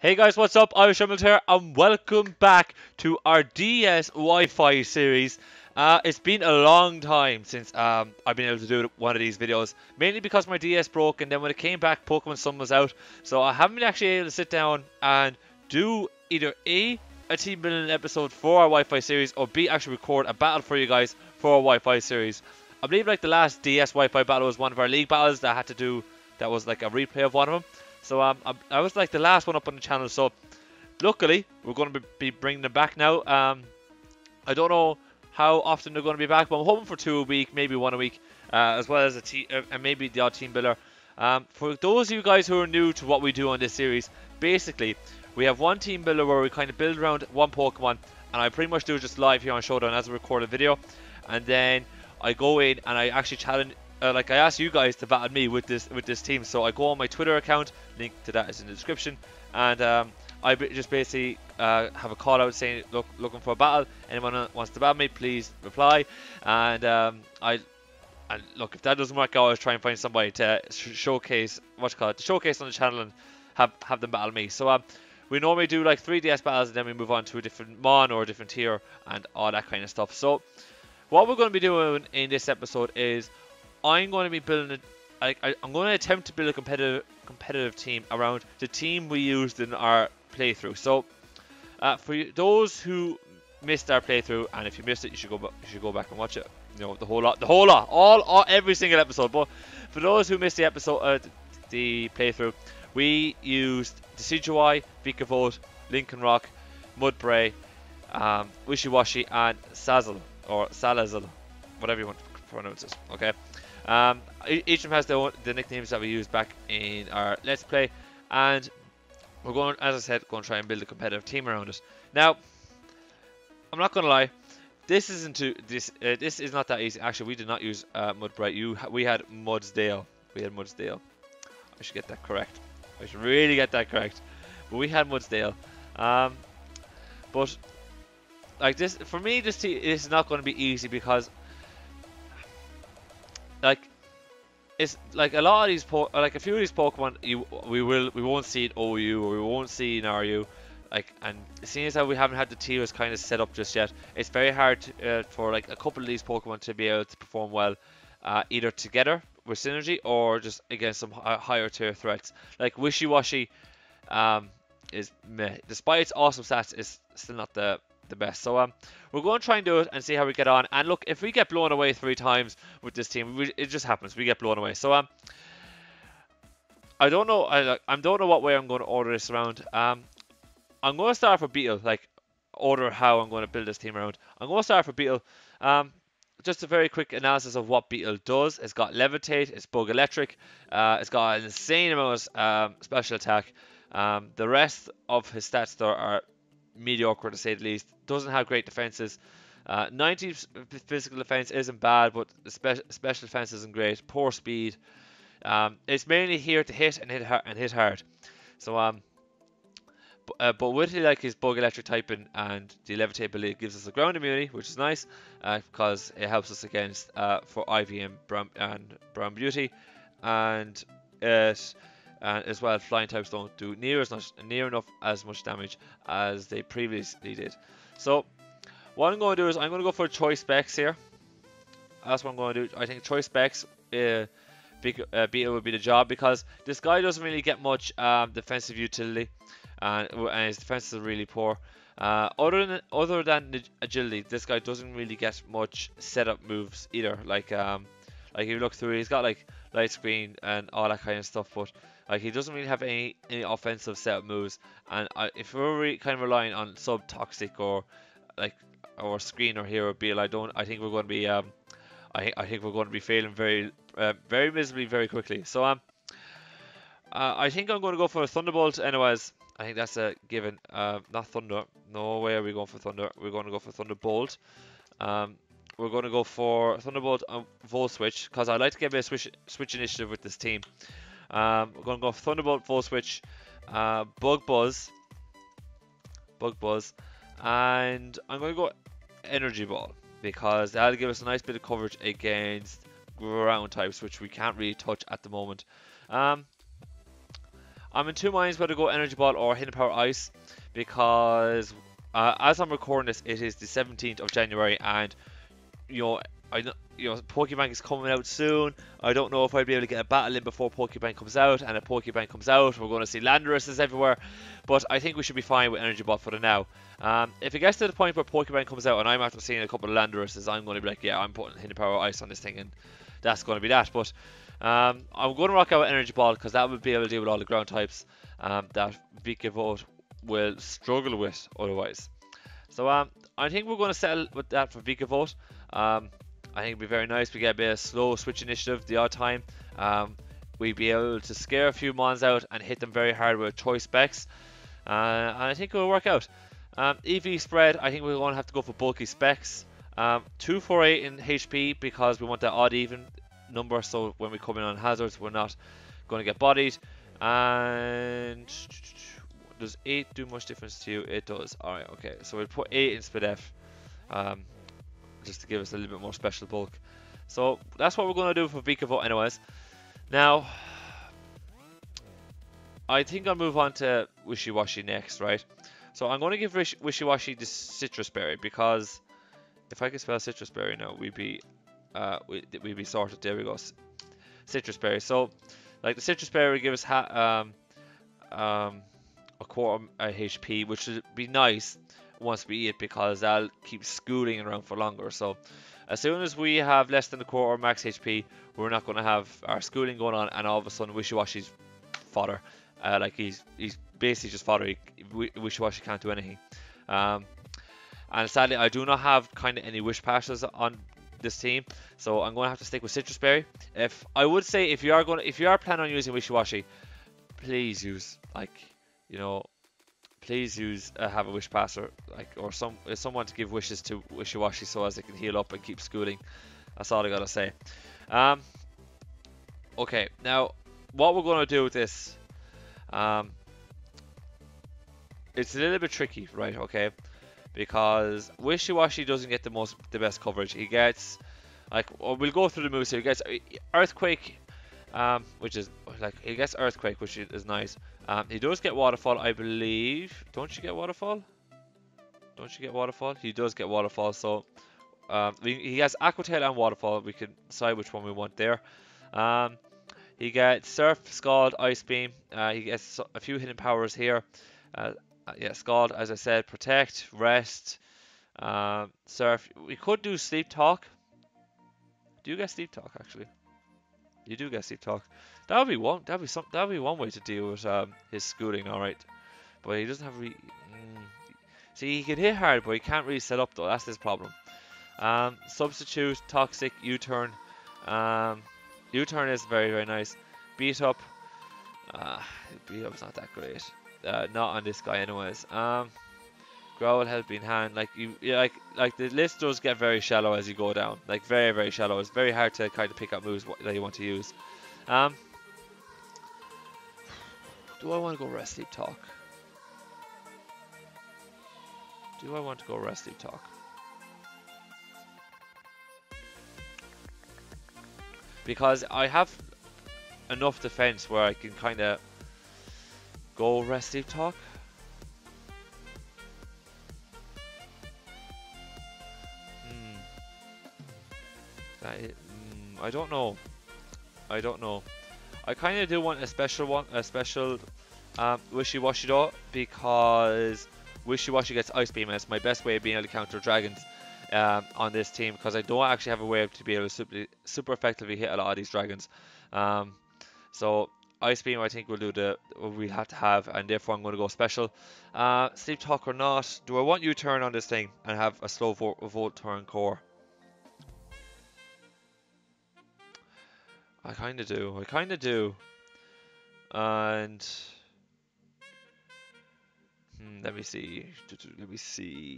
Hey guys, what's up? IrishEmerald here, and welcome back to our DS Wi-Fi series. It's been a long time since I've been able to do one of these videos, mainly because my DS broke, and then when it came back, Pokemon Sun was out, so I haven't been actually able to sit down and do either a team building episode for our Wi-Fi series, or B, actually record a battle for you guys for our Wi-Fi series. I believe like the last DS Wi-Fi battle was one of our league battles that I had to do, that was like a replay of one of them. So I was like the last one up on the channel. So luckily we're going to be bringing them back now. I don't know how often they're going to be back, but I'm hoping for 2 a week, maybe 1 a week, as well as and maybe the odd team builder. For those of you guys who are new to what we do on this series, basically we have one team builder where we kind of build around one Pokemon, and I pretty much do just live here on Showdown as a recorded video, and then I go in and I actually challenge. Like I asked you guys to battle me with this team, so I go on my Twitter account, link to that is in the description, and I just basically have a call out saying, looking for a battle. Anyone wants to battle me, please reply. And look, if that doesn't work out, I'll try and find somebody to showcase showcase on the channel and have them battle me. So we normally do like 3 DS battles, and then we move on to a different mon or a different tier and all that kind of stuff. So what we're going to be doing in this episode is I'm going to be building I'm going to attempt to build a competitive team around the team we used in our playthrough. So for those who missed our playthrough, and if you missed it, you should go back and watch it. You know, the whole lot, all every single episode. But for those who missed the episode, the playthrough, we used Decidueye, Vikavolt, Lincoln Rock, Mudbray, Wishy-Washy, and Sazzle or Salazzle, whatever you want to pronounce it. Okay. Each of them has the nicknames that we used back in our Let's Play, and we're going, as I said, going to try and build a competitive team around it. Now, I'm not going to lie, this isn't this is not that easy. Actually, we did not use Mudbright. We had Mudsdale. I should get that correct. I should really get that correct. But we had Mudsdale. But like this, for me, this team is not going to be easy because, like, it's like a lot of these like a few of these Pokemon we won't see in OU, or we won't see in RU, like, and seeing as how we haven't had the tiers kind of set up just yet, it's very hard to, for like a couple of these Pokemon to be able to perform well, either together with synergy or just against some higher tier threats. Like Wishy-Washy is meh, despite its awesome stats, is still not the best. So we're going to try and do it and see how we get on. And look, if we get blown away 3 times with this team, it just happens. We get blown away. So I don't know. I don't know what way I'm going to order this around. I'm going to start for Beetle. Like, order how I'm going to build this team around. I'm going to start for Beetle. Just a very quick analysis of what Beetle does. It's got Levitate. It's Bug Electric. It's got an insane amount of special attack. The rest of his stats though are mediocre, to say the least. Doesn't have great defenses. 90 physical defense isn't bad, but special defense isn't great. Poor speed. It's mainly here to hit and hit hard. So but with like his Bug Electric typing and the Levitate ability, it gives us a ground immunity, which is nice because it helps us against for Ivy and Brown Beauty, and it. And as well, flying types don't do near enough as much damage as they previously did. So what I'm going to do is I'm going to go for choice specs here. That's what I'm going to do. I think choice specs Beetle would be the job, because this guy doesn't really get much defensive utility, and his defenses are really poor. Other than the agility, this guy doesn't really get much setup moves either. Like if you look through, he's got like light screen and all that kind of stuff, but like he doesn't really have any offensive setup moves. And if we're really kind of relying on sub toxic or screen or hero Beetle, I think we're going to be I think we're going to be failing very miserably very quickly. So I think I'm going to go for a Thunderbolt anyways. I think that's a given. Not Thunder. No way are we going for Thunder. We're going to go for Thunderbolt. We're going to go for Thunderbolt and Volt Switch, because I like to get a bit of switch initiative with this team. We're going to go for Thunderbolt, Volt Switch, Bug Buzz, and I'm going to go Energy Ball, because that'll give us a nice bit of coverage against ground types, which we can't really touch at the moment. I'm in two minds whether to go Energy Ball or Hidden Power Ice, because as I'm recording this, it is the 17th of January, and you know, Pokebank is coming out soon. I don't know if I'll be able to get a battle in before Pokebank comes out, and if Pokebank comes out, we're going to see Landorus's everywhere. But I think we should be fine with Energy Ball for the now. If it gets to the point where Pokebank comes out and I'm after seeing a couple of Landorus's, I'm going to be like, yeah, I'm putting Hidden Power Ice on this thing, and that's going to be that. But I'm going to rock out Energy Ball because that would be able to deal with all the ground types that Vikavolt will struggle with otherwise. So I think we're going to settle with that for Vikavolt. I think it'd be very nice. We get a bit of slow switch initiative the odd time. We'd be able to scare a few mons out and hit them very hard with choice specs. And I think it will work out. EV spread, I think we're going to have to go for bulky specs. 248 in HP because we want that odd even number, so when we come in on hazards we're not going to get bodied. And does 8 do much difference to you? It does. Alright, okay, so we'll put 8 in SpDef just to give us a little bit more special bulk. So that's what we're going to do for Vikavolt anyways. Now I think I'll move on to Wishy-Washy next, right? So I'm going to give Wishy-Washy the Citrus Berry, because if I could spell Citrus Berry now, we'd be sorted. There we go, Citrus Berry. So like the Citrus Berry give us a quarter HP, which would be nice once we eat it, because that'll keep scooting around for longer. So as soon as we have less than a quarter max HP, we're not going to have our schooling going on, and all of a sudden Wishy-Washy's fodder. Like he's basically just fodder. Wishy-Washy can't do anything. And sadly, I do not have kind of any wish passes on this team, so I'm going to have to stick with Citrus Berry. If I would say if you are planning on using Wishy-Washy, please use please use have a wish passer, or someone to give wishes to Wishy-Washy so as they can heal up and keep schooling. That's all I gotta say. Okay, now what we're gonna do with this, it's a little bit tricky, right? Okay, because Wishy-Washy doesn't get the best coverage. He gets we'll go through the moves here. He gets Earthquake, which is he gets Earthquake, which is nice. He does get Waterfall, I believe. Don't you get Waterfall? Don't you get Waterfall? He does get Waterfall. So he has Aqua Tail and Waterfall. We can decide which one we want there. He gets Surf, Scald, Ice Beam. He gets a few hidden powers here. Yeah, Scald, as I said, Protect, Rest, Surf. We could do Sleep Talk. Do you get Sleep Talk actually? You do get Sleep Talk. That'll be one way to deal with his scooting, alright. But he doesn't have see, he can hit hard, but he can't really set up though. That's his problem. Substitute, Toxic, U-Turn. U-Turn is very, very nice. Beat Up. Beat Up's not that great. Not on this guy, anyways. Growl, Helping Hand. Like the list does get very shallow as you go down. Like very, very shallow. It's very hard to kind of pick up moves that you want to use. Do I want to go Rest, Sleep, Talk? Do I want to go Rest, Sleep, Talk? Because I have enough defense where I can kind of go Rest, Sleep, Talk. I don't know. I don't know. I kind of do want a special Wishy-Washy though, because Wishy-Washy gets Ice Beam, and it's my best way of being able to counter dragons on this team, because I don't actually have a way to be able to super effectively hit a lot of these dragons. So Ice Beam, I think, will do what we have to have, and therefore I'm going to go special. Sleep Talk or not? Do I want U-Turn on this thing and have a slow Volt Turn Core? I kind of do. I kind of do. And let me see. Let me see.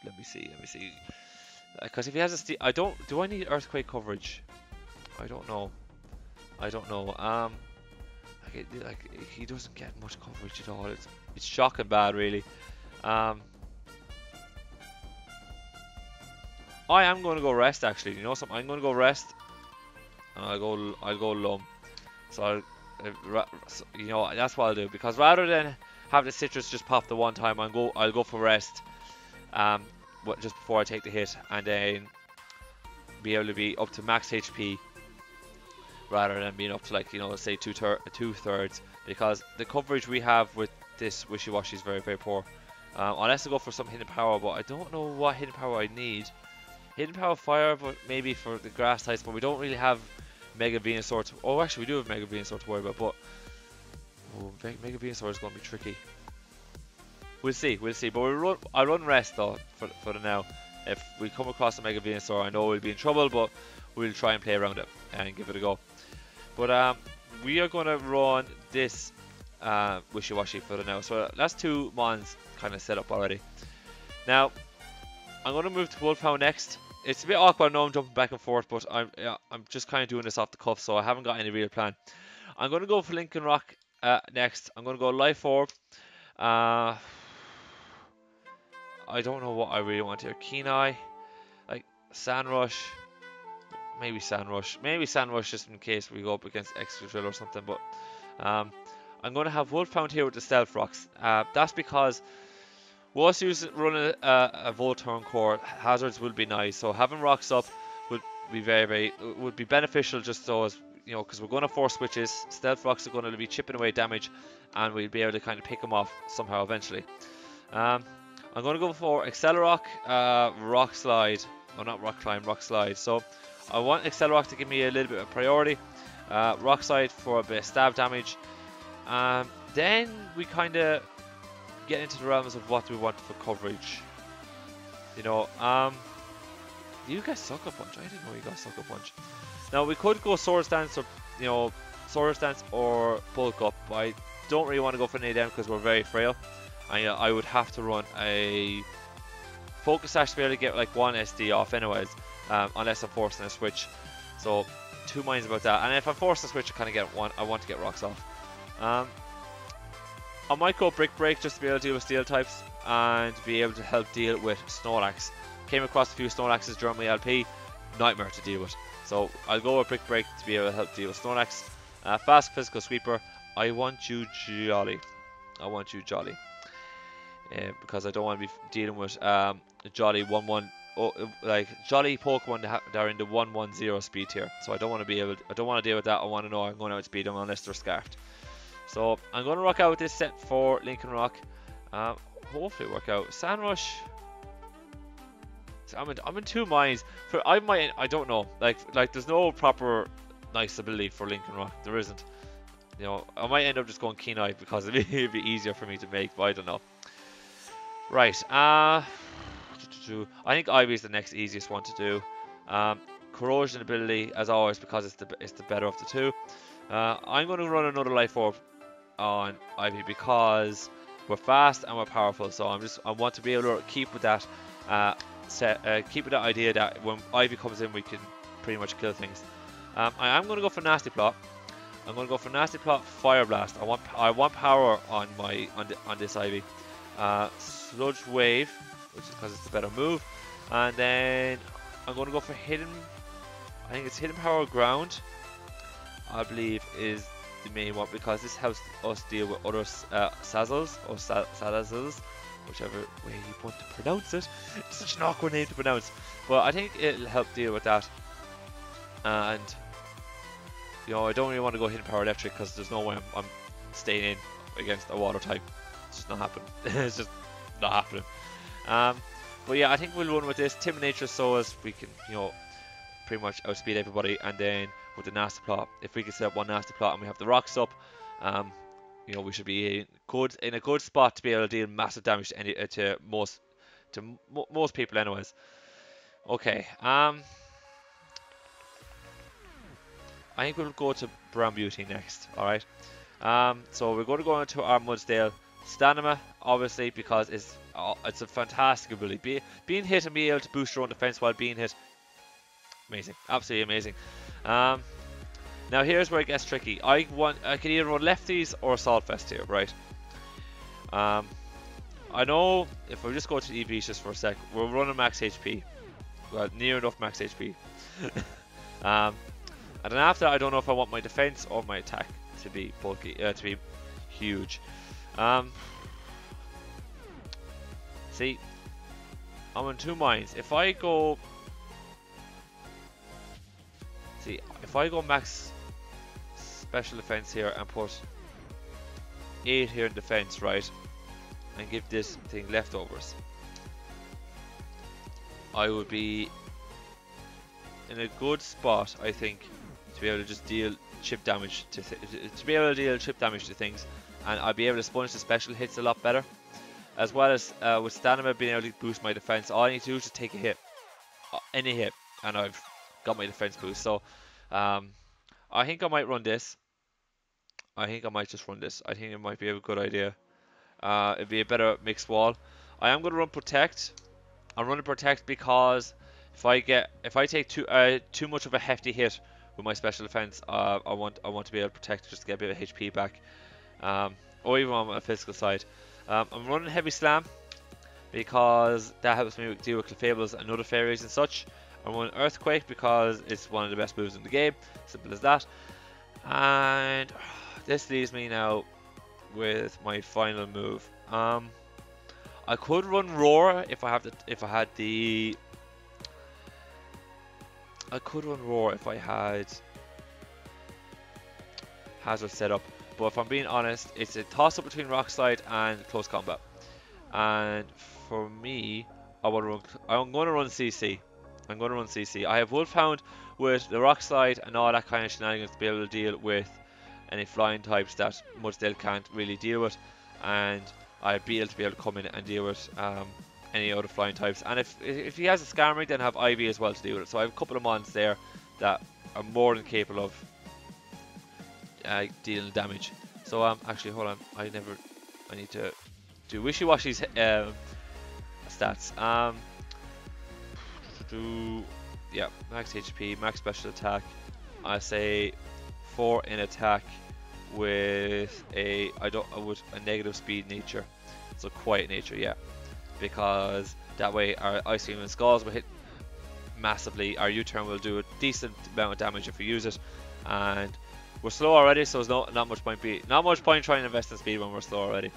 Let me see. Let me see. Because if he has a do I need Earthquake coverage? I don't know. I don't know. Like he doesn't get much coverage at all. It's shocking bad, really. I am going to go Rest, actually. You know something? I'm going to go Rest. And I'll go Lum. So You know, that's what I'll do, because rather than have the citrus just pop the one time, I'll go for rest. Just before I take the hit, and then be able to be up to max HP rather than being up to, like, you know, say two-thirds, because the coverage we have with this wishy-washy is very, very poor. Unless I go for some hidden power, but I don't know what hidden power I need. Hidden power fire, but maybe for the grass types, but we don't really have Mega Venusaur to... Oh, actually we do have Mega Venusaur to worry about, but... Oh, Mega Venusaur is going to be tricky. We'll see, but I'll run rest though, for the now. If we come across a Mega Venusaur, I know we'll be in trouble, but we'll try and play around it and give it a go. But we are going to run this wishy-washy for the now. So that's 2 mons kind of set up already. Now, I'm going to move to Wolfhound next. It's a bit awkward, I know I'm jumping back and forth, but I'm just kind of doing this off the cuff, so I haven't got any real plan. I'm going to go for Lincoln Rock next. I'm going to go Life Orb. I don't know what I really want here. Kenai, like Sandrush, maybe Sandrush just in case we go up against Excadrill or something. But I'm going to have Wolfhound here with the Stealth Rocks. That's because we'll also running a Voltorn core. Hazards will be nice, so having rocks up would be would be beneficial, just so as you know, because we're going to force switches. Stealth Rocks are going to be chipping away damage, and we'll be able to kind of pick them off somehow eventually. I'm going to go for Accelerock, Rock Slide. Oh, not Rock Climb, Rock Slide. So I want Accelerock to give me a little bit of priority. Rock Slide for a bit of stab damage. Then we kind of get into the realms of what we want for coverage. You know, you guys Sucker Punch. I didn't know you guys Sucker Punch. Now we could go Swords Dance, or you know, Swords Dance or Bulk Up. But I don't really want to go for any of them because we're very frail. I would have to run a Focus Sash to be able to get like 1 SD off anyways, unless I'm forcing a switch. So 2 minds about that. And if I'm forced to switch, I kind of get one. I want to get rocks off. I might go Brick Break just to be able to deal with steel types and be able to help deal with Snorlax. Came across a few Snorlaxes during my LP, nightmare to deal with. So I'll go with Brick Break to be able to help deal with Snorlax. Fast Physical Sweeper. I want you Jolly. Because I don't want to be dealing with Jolly 1-1, like Jolly Pokemon that are in the 1-1-0 speed tier. So I don't want to deal with that. I want to know I'm going to outspeed them unless they're scarfed. So I'm going to rock out with this set for Lincoln Rock. Hopefully work out. Sandrush. I'm in 2 minds. I don't know. Like there's no proper nice ability for Lincoln Rock. There isn't. You know, I might end up just going Kenai because it'd be easier for me to make, but I don't know. Right, I think Ivy is the next easiest one to do. Corrosion ability, as always, because it's the better of the 2. I'm going to run another Life Orb on Ivy because we're fast and we're powerful. So I want to be able to keep with that keep with that idea that when Ivy comes in, we can pretty much kill things. I am going to go for Nasty Plot. I'm going to go for Nasty Plot, Fire Blast. I want power on this Ivy. Sludge Wave, which is because it's the better move, and then I'm going to go for Hidden. I think it's Hidden Power Ground, I believe, is the main one, because this helps us deal with other Sazzles or Salazels, whichever way you want to pronounce it. It's such an awkward name to pronounce, but I think it'll help deal with that. And you know, I don't really want to go Hidden Power Electric because there's no way I'm staying in against a water type. It's just not happening. It's just not happening. But yeah, I think we'll run with this Timid Nature so as we can, you know, pretty much outspeed everybody. And then with the Nasty Plot, if we can set up one Nasty Plot and we have the rocks up, you know, we should be in a good spot to be able to deal massive damage to most people, anyways. Okay. I think we'll go to Brown Beauty next. All right. So we're going to go into our Mudsdale. Stamina, obviously, because it's a fantastic ability. Being hit and being able to boost your own defense while being hit, amazing, absolutely amazing. Now here's where it gets tricky. I can either run lefties or Assault Vest here, right? I know if we just go to EVs just for a sec, we're running max HP, well, near enough max HP. And then after, I don't know if I want my defense or my attack to be bulky, to be huge. See, I'm in two minds. If I go max special defense here and put 8 here in defense, right, and give this thing leftovers, I would be in a good spot, I think, to be able to just deal chip damage to things, and I'll be able to sponge the special hits a lot better, as well as with stamina being able to boost my defense. All I need to do is just take a hit, any hit, and I've got my defense boost. So I think I might run this. I think I might just run this. I think it might be a good idea. It'd be a better mixed wall. I am going to run protect. I'm running protect because if I take too much of a hefty hit with my special defense, I want to be able to protect just to get a bit of HP back, or even on my physical side. I'm running heavy slam because that helps me deal with Clefables and other fairies and such. I'm running earthquake because it's one of the best moves in the game. Simple as that. And this leaves me now with my final move. I could run roar if I had hazard set up. But if I'm being honest, it's a toss up between rock slide and close combat. And for me, I'm going to run CC. I'm going to run CC. I have Wolfhound with the rock slide and all that kind of shenanigans to be able to deal with any flying types that Mudsdale can't really deal with, and I have Beetle to be able to come in and deal with any other flying types. And if he has a Skarmory, then I have Ivy as well to deal with it. So I have a couple of mons there that are more than capable of dealing damage. So actually, hold on. I need to do Wishy-Washy's stats. Yeah, max HP, max special attack. I say 4 in attack with a negative speed nature, so quiet nature, yeah, because that way our Ice Beam and Skulls will hit massively. Our U-turn will do a decent amount of damage if we use it, and we're slow already, so there's not much point trying to invest in speed when we're slow already.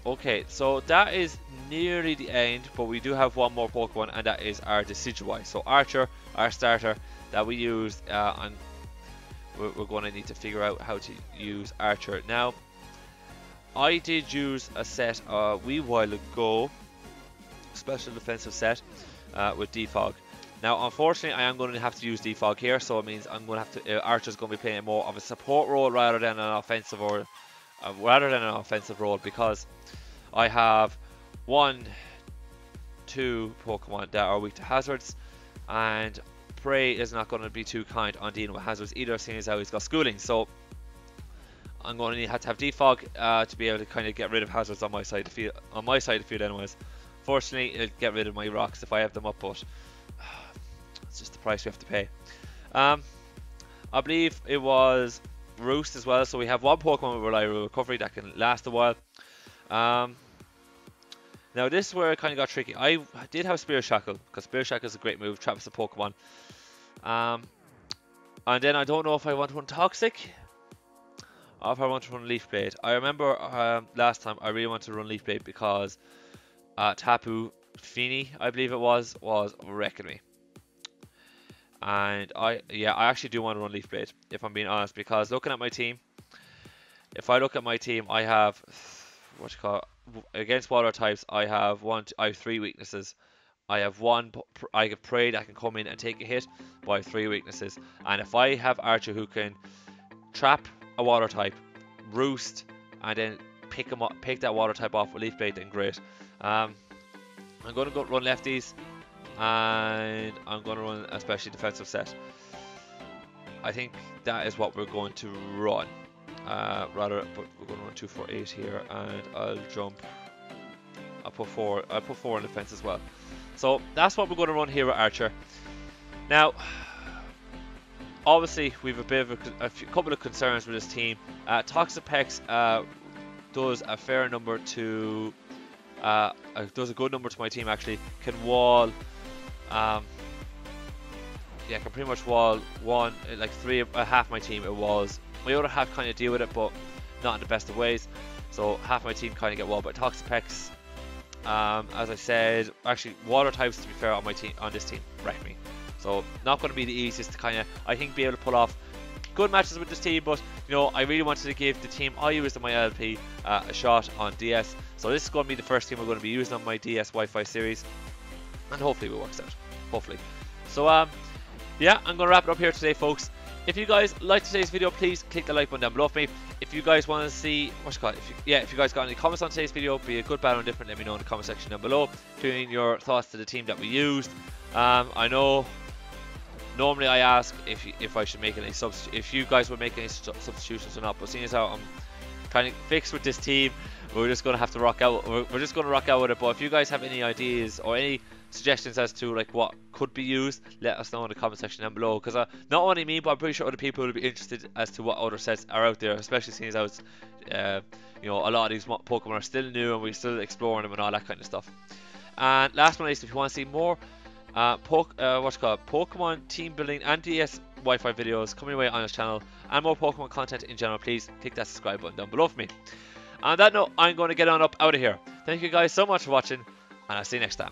Okay, so that is nearly the end, but we do have one more Pokemon, and that is our Decidueye. So Archer, our starter that we use, and we're going to need to figure out how to use Archer. Now, I did use a set a wee while ago, special defensive set with Defog. Now, unfortunately, I am going to have to use Defog here, so it means I'm going to have to. Archer's going to be playing more of a support role rather than an offensive role, because I have 1, 2 Pokemon that are weak to hazards, and Prey is not going to be too kind on dealing with hazards either, seeing as how he's got schooling. So I'm going to have to have Defog to be able to kind of get rid of hazards on my side of the field. Anyways. Fortunately, it'll get rid of my rocks if I have them up, but it's just the price we have to pay. I believe it was Roost as well, so we have one Pokemon with Reliable Recovery that can last a while. Now this is where it kind of got tricky. I did have Spirit Shackle, because Spirit Shackle is a great move, traps a Pokemon. And then I don't know if I want to run Toxic or if I want to run Leaf Blade. I remember last time I really wanted to run Leaf Blade because Tapu Fini, I believe it was wrecking me. And I actually do want to run Leaf Blade, if I'm being honest, because looking at my team, if I look at my team, I have against water types, I have 3 weaknesses. I have Prey that can come in and take a hit, but I have 3 weaknesses. And if I have Archer who can trap a water type, Roost, and then pick that water type off with Leaf Blade, then great. I'm going to go run lefties, and I'm going to run a specially defensive set. I think that is what we're going to run. But we're going to run 2, 4, 8 here, and I'll put 4 in defense as well. So that's what we're going to run here with Archer. Now, obviously we've a bit of a couple of concerns with this team. Toxapex does a fair number to does a good number to my team actually. Can wall yeah, can pretty much wall one, like half my team it walls. My other half kind of deal with it, but not in the best of ways. So half my team kind of get walled by Toxapex. As I said, actually water types, to be fair, on my team, on this team wreck me. So not going to be the easiest to kind of, I think, be able to pull off good matches with this team. But you know, I really wanted to give the team I used on my LP a shot on DS. So this is going to be the first team we're going to be using on my DS Wi-Fi series, and hopefully it works out. Hopefully. So yeah, I'm going to wrap it up here today, folks. If you guys liked today's video, please click the like button down below for me. If you guys want to see, if you guys got any comments on today's video, be it good, bad, or different, let me know in the comment section down below, including your thoughts to the team that we used. I know normally I ask if I should make any if you guys would make any substitutions or not, but seeing as how I'm kind of fixed with this team, we're just going to have to rock out. We're just going to rock out with it. But if you guys have any ideas or any suggestions as to like what could be used, let us know in the comment section down below, because not only me, but I'm pretty sure other people will be interested as to what other sets are out there, especially seeing as how it's, you know, a lot of these Pokemon are still new and we're still exploring them and all that kind of stuff. And last but not least, if you want to see more Pokemon team building and DS Wi-Fi videos coming away on this channel, and more Pokemon content in general, please click that subscribe button down below for me. On that note, I'm going to get on up out of here. Thank you guys so much for watching, and I'll see you next time.